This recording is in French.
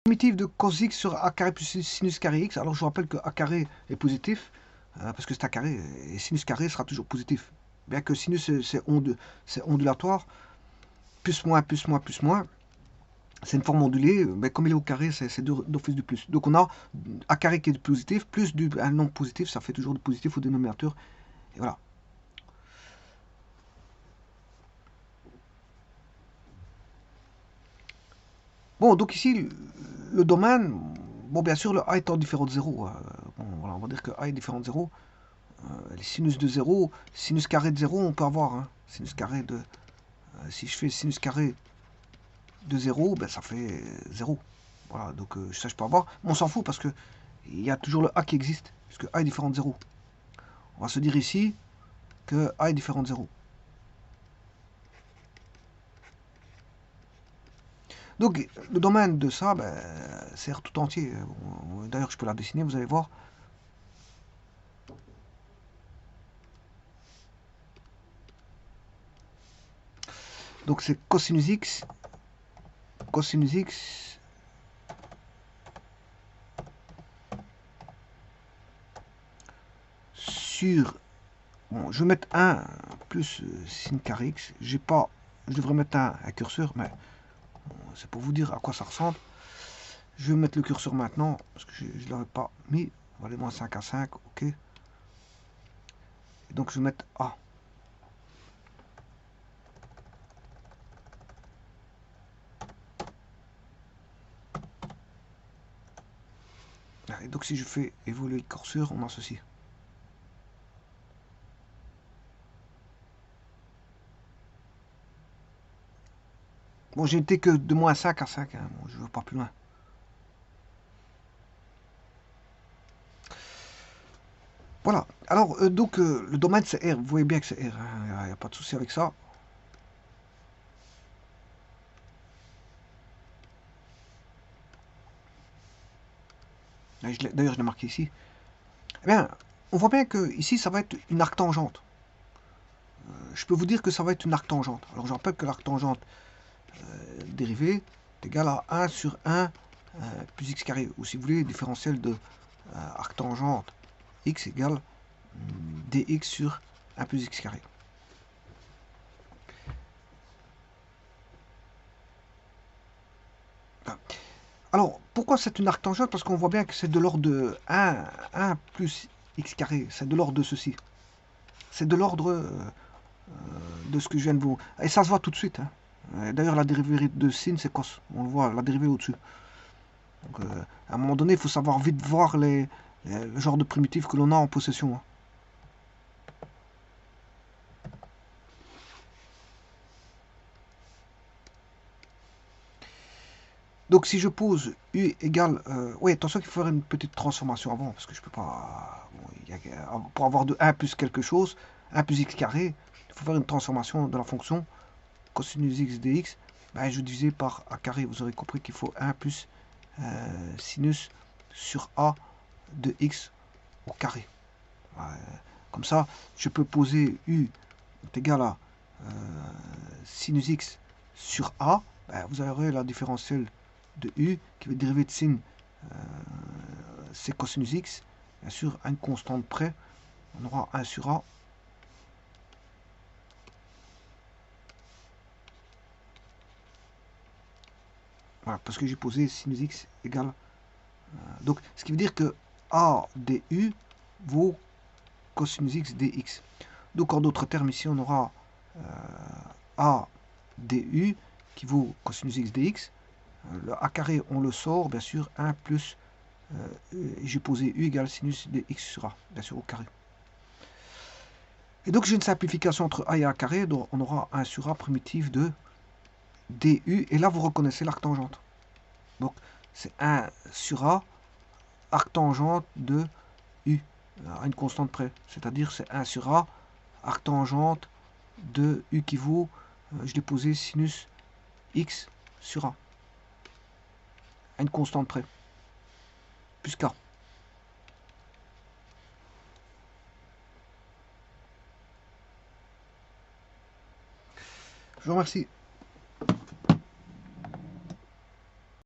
Primitive de cos x sur a carré plus sinus carré x. Alors je vous rappelle que a carré est positif, parce que c'est a carré, et sinus carré sera toujours positif. Bien que sinus c'est ondulatoire, plus moins, plus moins, plus moins. C'est une forme ondulée, mais comme il est au carré, c'est d'office du plus. Donc on a a carré qui est positif, plus un nombre positif, ça fait toujours du positif au dénominateur. Et voilà. Bon, donc ici, le domaine, bon, bien sûr, le a étant différent de 0, bon, voilà, on va dire que a est différent de 0. Les sinus de 0, sinus carré de 0, on peut avoir. Hein, sinus carré de. Si je fais sinus carré de 0, ben, ça fait 0. Voilà, donc ça je peux avoir. Mais on s'en fout parce que il y a toujours le a qui existe, puisque a est différent de 0. On va se dire ici que a est différent de 0. Donc le domaine de ça, ben, c'est R tout entier. Bon, d'ailleurs, je peux la dessiner, vous allez voir. Donc c'est cosinus x sur, bon, je vais mettre 1 plus sin carré x. J'ai pas, je devrais mettre un curseur, mais c'est pour vous dire à quoi ça ressemble. Je vais mettre le curseur maintenant, parce que je ne l'avais pas mis. On va aller moins 5 à 5, ok. Et donc je vais mettre A. Et donc si je fais évoluer le curseur, on a ceci. Bon, j'ai été que de moins 5 à 5, hein. Bon, je ne veux pas plus loin. Voilà. Alors, donc, le domaine, c'est R. Vous voyez bien que c'est R. Il n'y a pas de souci avec ça. D'ailleurs, je l'ai marqué ici. Eh bien, on voit bien que ici, ça va être une arctangente. Je peux vous dire que ça va être une arctangente. Alors, je rappelle que l'arctangente dérivée est égale à 1 sur 1 plus x carré. Ou si vous voulez, différentiel de arctangente x égale dx sur 1 plus x carré. Alors, pourquoi c'est une arctangente? Parce qu'on voit bien que c'est de l'ordre de 1 plus x carré. C'est de l'ordre de ceci. C'est de l'ordre de ce que je viens de vous... Et ça se voit tout de suite. Hein. D'ailleurs, la dérivée de sin, c'est cos. On le voit, la dérivée au-dessus. Donc, à un moment donné, il faut savoir vite voir le genre de primitifs que l'on a en possession. Hein. Donc si je pose u égale... oui, attention qu'il faut faire une petite transformation avant, parce que je peux pas... Bon, pour avoir de 1 plus quelque chose, 1 plus x carré, il faut faire une transformation de la fonction cosinus x dx. Ben, je vais diviser par a carré, vous aurez compris qu'il faut 1 plus sinus sur a de x au carré. Comme ça, je peux poser u est égal à sinus x sur a. Ben, vous aurez la différentielle de u qui va dériver de sin c'est cosinus x. Bien sûr, à une constante près, on aura 1 sur a. Voilà, parce que j'ai posé sinus x égale. Donc, ce qui veut dire que a du vaut cosinus x dx. Donc, en d'autres termes, ici, on aura a du qui vaut cosinus x dx. Le a carré, on le sort, bien sûr, 1 plus, j'ai posé u égale sinus dx sur a, bien sûr, au carré. Et donc, j'ai une simplification entre a et a carré, donc on aura 1 sur a primitive de du, et là, vous reconnaissez l'arctangente. Donc, c'est 1 sur a, arctangente de u, à une constante près. C'est-à-dire, c'est 1 sur a, arctangente de u qui vaut, je l'ai posé sinus x sur a, à une constante près, plus k. Je vous remercie.